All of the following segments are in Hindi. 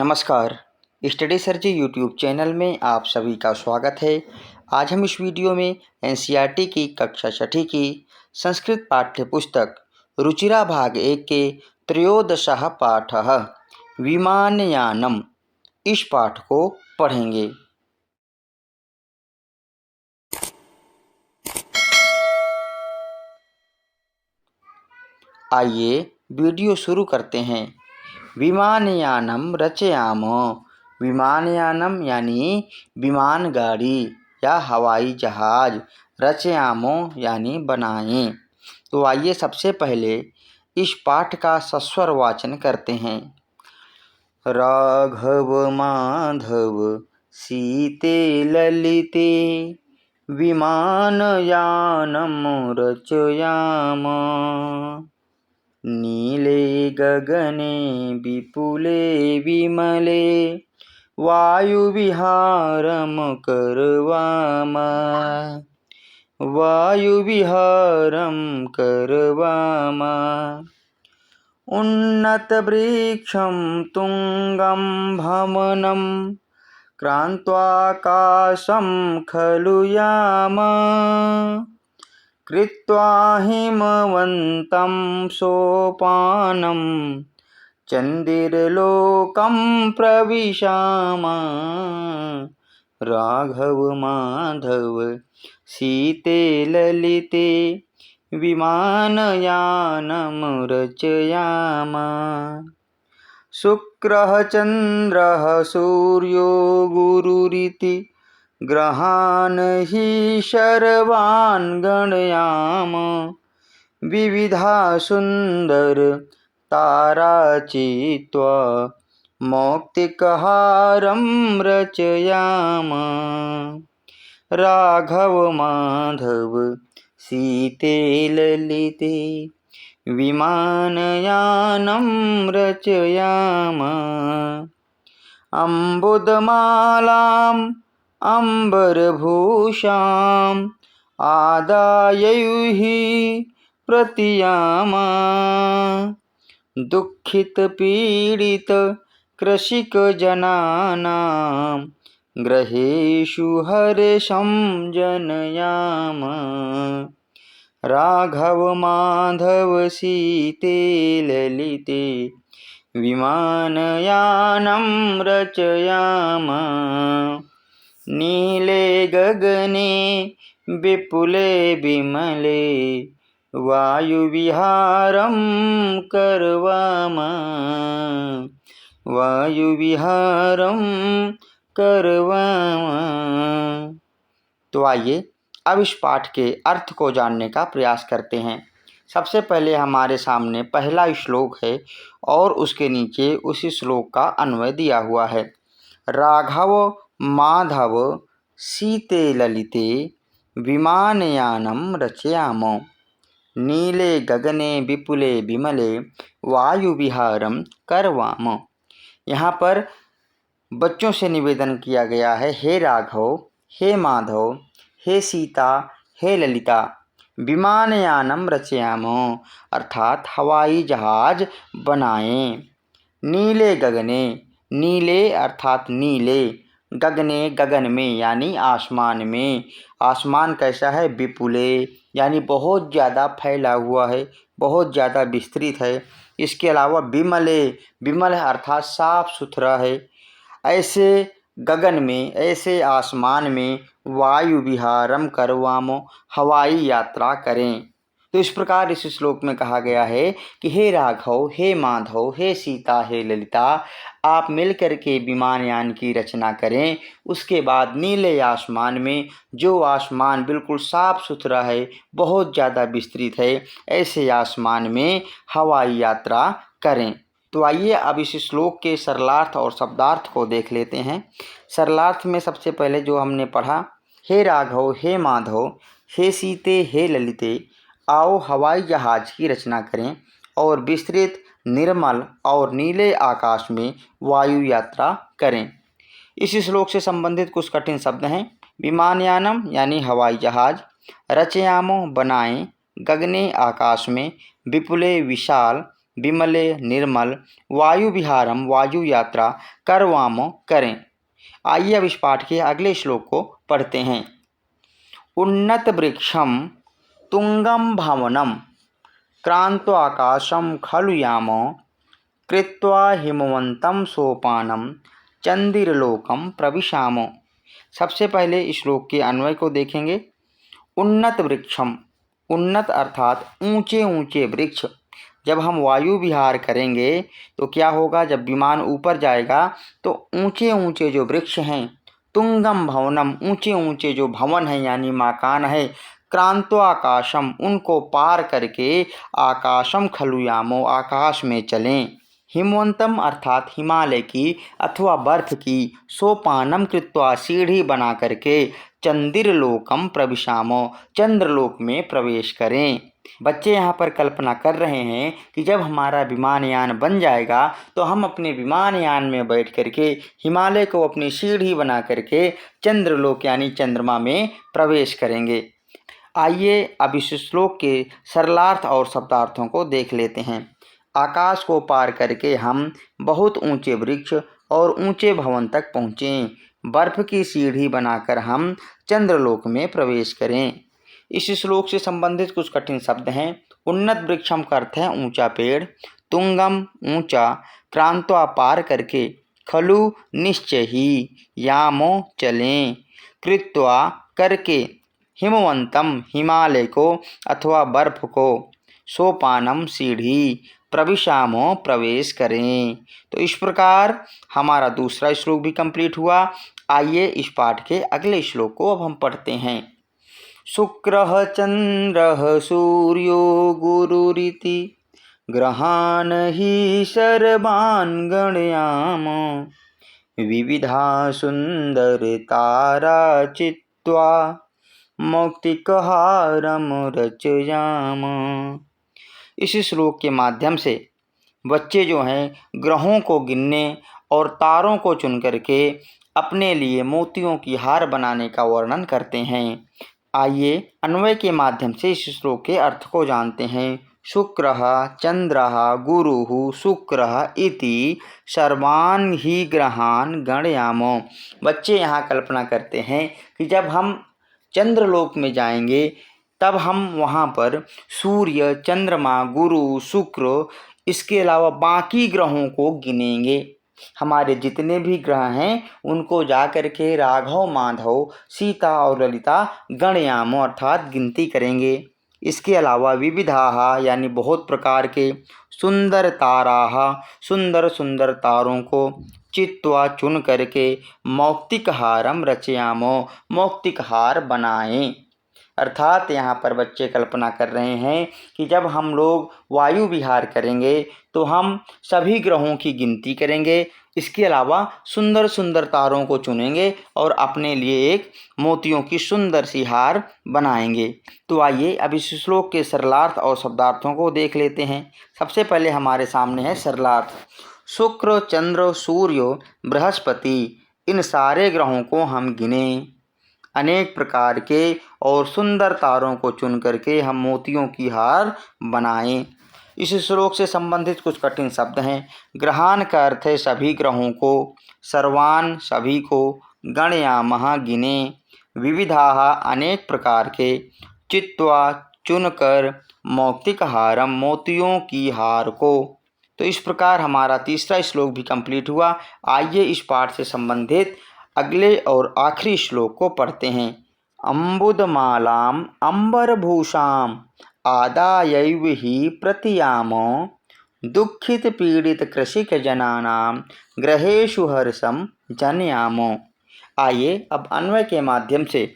नमस्कार। स्टडी सर्च यूट्यूब चैनल में आप सभी का स्वागत है। आज हम इस वीडियो में एनसीईआरटी की कक्षा 6 की संस्कृत पाठ्य पुस्तक रुचिरा भाग 1 के त्रयोदशः पाठः विमानयानम इस पाठ को पढ़ेंगे। आइए वीडियो शुरू करते हैं। विमानयानम रचयाम। विमानयानम यानी विमान गाड़ी या हवाई जहाज, रचयामो यानी बनाएं। तो आइए सबसे पहले इस पाठ का सस्वर वाचन करते हैं। राघव माधव सीते ललिते विमानयानम रचयाम। नीले गगने विपुले विमले वायुविहारं करवाम। वायुविहारं करवाम। उन्नतवृक्षं तुङ्गं भवनं क्रान्त्वाकाशं खलु याम। कृत्वा हिमवन्तं सोपानं चन्दिरलोकं प्रविशाम। राघव माधव सीते ललिते विमानयानं रचयाम। शुक्रः चन्द्रः सूर्यो गुरुरिति ग्रहान् हि सर्वान् गणयाम। विविधा सुन्दर तारा चित्वा मौक्तिकहारं रचयाम। राघव माधव सीते ललिते विमानयानं रचयाम। अम्बुदमालाम् अम्बरभूषाम् आदायैः प्रतियाम। दुःखितपीडितकृषिकजनानां गृहेषु हर्षं जनयाम। राघव माधव सीते ललिते विमानयानं रचयाम। नीले गगने विपुले विमले वायुविहारं करवाम। वायुविहारं करवाम। तो आइए अब इस पाठ के अर्थ को जानने का प्रयास करते हैं। सबसे पहले हमारे सामने पहला श्लोक है और उसके नीचे उसी श्लोक का अन्वय दिया हुआ है। राघव माधव सीते ललिते विमानयानं रचयाम। नीले गगने विपुले विमले वायुविहारं करवाम। यहाँ पर बच्चों से निवेदन किया गया है, हे राघव, हे माधव, हे सीता, हे ललिता, विमानयानम रचयाम अर्थात हवाई जहाज बनाएं। नीले गगने, नीले अर्थात नीले, गगने गगन में यानी आसमान में। आसमान कैसा है? विपुले यानी बहुत ज़्यादा फैला हुआ है, बहुत ज़्यादा विस्तृत है। इसके अलावा विमले, विमल अर्थात साफ सुथरा है। ऐसे गगन में, ऐसे आसमान में वायु विहारम करवामो हवाई यात्रा करें। तो इस प्रकार इस श्लोक में कहा गया है कि हे राघव, हे माधव, हे सीता, हे ललिता, आप मिलकर के विमानयान की रचना करें। उसके बाद नीले आसमान में, जो आसमान बिल्कुल साफ सुथरा है, बहुत ज़्यादा विस्तृत है, ऐसे आसमान में हवाई यात्रा करें। तो आइए अब इस श्लोक के सरलार्थ और शब्दार्थ को देख लेते हैं। सरलार्थ में सबसे पहले जो हमने पढ़ा, हे राघव, हे माधव, हे सीते, हे ललिते, आओ हवाई जहाज की रचना करें और विस्तृत, निर्मल और नीले आकाश में वायु यात्रा करें। इस श्लोक से संबंधित कुछ कठिन शब्द हैं। विमानयानम यानी हवाई जहाज, रचयामो बनाएं, गगने आकाश में, विपुले विशाल, विमले निर्मल वायु विहारम वायु यात्रा करवाम करें। आइए अब इस पाठ के अगले श्लोक को पढ़ते हैं। उन्नत वृक्षम तुंगम भवनम क्रांतो आकाशम खलु याम कृत्वा हिमवंतम सोपानम चंद्रलोकम प्रविशाम। सबसे इस श्लोक के अन्वय को देखेंगे। उन्नत वृक्षम, उन्नत अर्थात ऊंचे ऊंचे वृक्ष। जब हम वायु विहार करेंगे तो क्या होगा, जब विमान ऊपर जाएगा तो ऊंचे ऊंचे जो वृक्ष हैं, तुंगम भवनम, ऊंचे ऊंचे जो भवन हैं यानी मकान है, क्रांतो आकाशम, उनको पार करके आकाशम खलुयामो, आकाश में चलें। हिमवंतम अर्थात हिमालय की अथवा बर्फ की, सोपानम कृत्वा, सीढ़ी बना करके, चंद्रलोकम प्रविशामो, चंद्रलोक में प्रवेश करें। बच्चे यहाँ पर कल्पना कर रहे हैं कि जब हमारा विमानयान बन जाएगा तो हम अपने विमानयान में बैठ करके हिमालय को अपनी सीढ़ी बना करके चंद्रलोक यानी चंद्रमा में प्रवेश करेंगे। आइए अब इस श्लोक के सरलार्थ और शब्दार्थों को देख लेते हैं। आकाश को पार करके हम बहुत ऊंचे वृक्ष और ऊंचे भवन तक पहुँचें। बर्फ की सीढ़ी बनाकर हम चंद्रलोक में प्रवेश करें। इस श्लोक से संबंधित कुछ कठिन शब्द हैं। उन्नत वृक्षम का अर्थ है ऊंचा पेड़, तुंगम ऊंचा, क्रांत्वा पार करके, खलु निश्चय ही, यामो चलें, कृत्वा करके, हिमवंतम हिमालय को अथवा बर्फ को, सोपानम सीढ़ी, प्रविशामो प्रवेश करें। तो इस प्रकार हमारा दूसरा श्लोक भी कंप्लीट हुआ। आइए इस पाठ के अगले श्लोक को अब हम पढ़ते हैं। शुक्रः चंद्रः सूर्यो गुरुरिति ग्रहान् हि सर्वान् गणयाम विविधा सुन्दरतारा चित्वा मौक्तिकहारं रचयाम। इस श्लोक के माध्यम से बच्चे जो हैं ग्रहों को गिनने और तारों को चुन करके अपने लिए मोतियों की हार बनाने का वर्णन करते हैं। आइए अन्वय के माध्यम से इस श्लोक के अर्थ को जानते हैं। शुक्रः चंद्रः गुरुः शुक्रः इति सर्वान् हि ग्रहान् गणयामो। बच्चे यहाँ कल्पना करते हैं कि जब हम चंद्रलोक में जाएंगे तब हम वहाँ पर सूर्य, चंद्रमा, गुरु, शुक्र, इसके अलावा बाकी ग्रहों को गिनेंगे। हमारे जितने भी ग्रह हैं उनको जा कर के राघव, माधव, सीता और ललिता गणयामो अर्थात गिनती करेंगे। इसके अलावा विविधाः यानी बहुत प्रकार के, सुंदर ताराः सुंदर सुंदर तारों को, चित्वा चुन करके, मौक्तिकहारम रचयामो मौक्तिकहार बनाएं। अर्थात यहाँ पर बच्चे कल्पना कर रहे हैं कि जब हम लोग वायु विहार करेंगे तो हम सभी ग्रहों की गिनती करेंगे। इसके अलावा सुंदर सुंदर तारों को चुनेंगे और अपने लिए एक मोतियों की सुंदर सी हार बनाएंगे। तो आइए अब इस श्लोक के सरलार्थ और शब्दार्थों को देख लेते हैं। सबसे पहले हमारे सामने है सरलार्थ। शुक्र, चंद्र, सूर्य, बृहस्पति, इन सारे ग्रहों को हम गिनें। अनेक प्रकार के और सुंदर तारों को चुन करके हम मोतियों की हार बनाएं। इस श्लोक से संबंधित कुछ कठिन शब्द हैं। ग्रहान का अर्थ है सभी ग्रहों को, सर्वान सभी को, गणयामः गिने, विविधाः अनेक प्रकार के, चित्वा चुनकर, मौक्तिकहारम मोतियों की हार को। तो इस प्रकार हमारा तीसरा श्लोक भी कंप्लीट हुआ। आइए इस पाठ से संबंधित अगले और आखिरी श्लोक को पढ़ते हैं। अम्बुदमालाम अंबरभूषाम आदायैव हि प्रतियामो दुःखित पीड़ित कृषिक जनानां ग्रहेषु हर्षम जनयामो। आइए अब अन्वय के माध्यम से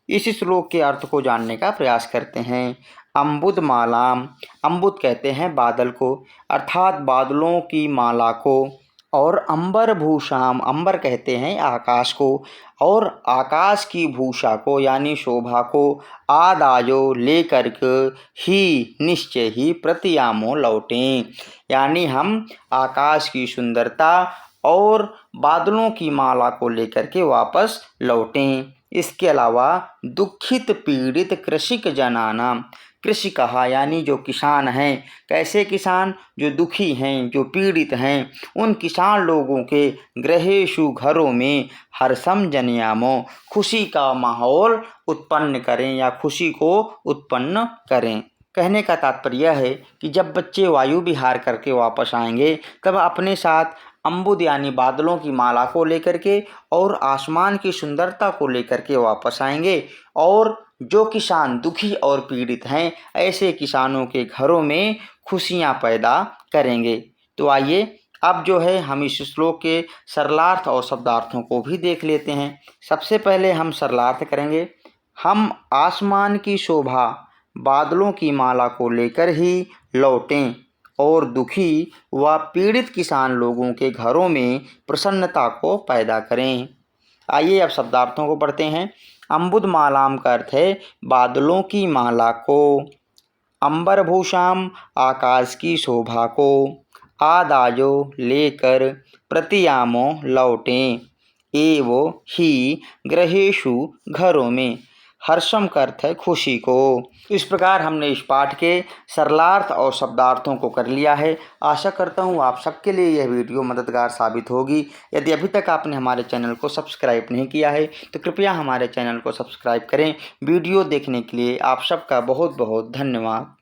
इस श्लोक के अर्थ को जानने का प्रयास करते हैं। अम्बुदमालाम, अम्बुद कहते हैं बादल को, अर्थात बादलों की माला को, और अंबरभूषाम, अंबर कहते हैं आकाश को, और आकाश की भूषा को यानी शोभा को, आदायो लेकर के, ही निश्चय ही, प्रतियामो लौटें, यानी हम आकाश की सुंदरता और बादलों की माला को लेकर के वापस लौटें। इसके अलावा दुखित पीड़ित कृषिक जनाना, कृषि कहा यानी जो किसान हैं। कैसे किसान? जो दुखी हैं, जो पीड़ित हैं, उन किसान लोगों के गृहेषु घरों में हर्षम जनयामो, खुशी का माहौल उत्पन्न करें या खुशी को उत्पन्न करें। कहने का तात्पर्य यह है कि जब बच्चे वायु विहार करके वापस आएंगे तब अपने साथ अम्बुद यानी बादलों की माला को लेकर के और आसमान की सुंदरता को लेकर के वापस आएंगे और जो किसान दुखी और पीड़ित हैं ऐसे किसानों के घरों में खुशियां पैदा करेंगे। तो आइए अब जो है हम इस श्लोक के सरलार्थ और शब्दार्थों को भी देख लेते हैं। सबसे पहले हम सरलार्थ करेंगे। हम आसमान की शोभा बादलों की माला को लेकर ही लौटें और दुखी व पीड़ित किसान लोगों के घरों में प्रसन्नता को पैदा करें। आइए अब शब्दार्थों को पढ़ते हैं। अम्बुद मालाम का अर्थ है बादलों की माला को, अंबरभूषाम आकाश की शोभा को, आदायो लेकर, प्रतियामो लौटें, एवो ही गृहेषु घरों में, हर्षम का अर्थ है खुशी को। इस प्रकार हमने इस पाठ के सरलार्थ और शब्दार्थों को कर लिया है। आशा करता हूँ आप सबके लिए यह वीडियो मददगार साबित होगी। यदि अभी तक आपने हमारे चैनल को सब्सक्राइब नहीं किया है तो कृपया हमारे चैनल को सब्सक्राइब करें। वीडियो देखने के लिए आप सबका बहुत बहुत धन्यवाद।